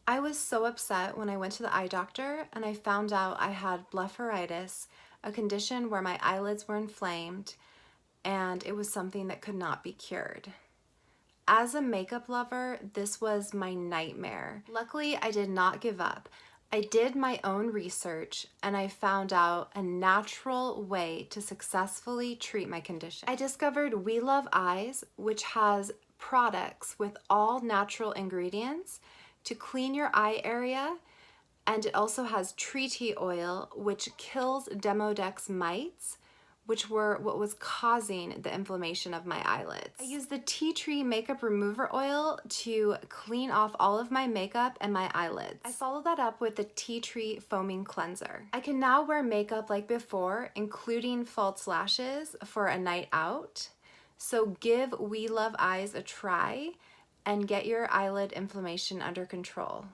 I was so upset when I went to the eye doctor and I found out I had blepharitis, a condition where my eyelids were inflamed and it was something that could not be cured. As a makeup lover, this was my nightmare. Luckily, I did not give up. I did my own research and I found out a natural way to successfully treat my condition. I discovered We Love Eyes, which has products with all natural ingredients to clean your eye area, and it also has tree tea oil, which kills demodex mites, which were what was causing the inflammation of my eyelids. I used the tea tree makeup remover oil to clean off all of my makeup and my eyelids. I followed that up with the tea tree foaming cleanser. I can now wear makeup like before, including false lashes, for a night out. So give We Love Eyes a try and get your eyelid inflammation under control.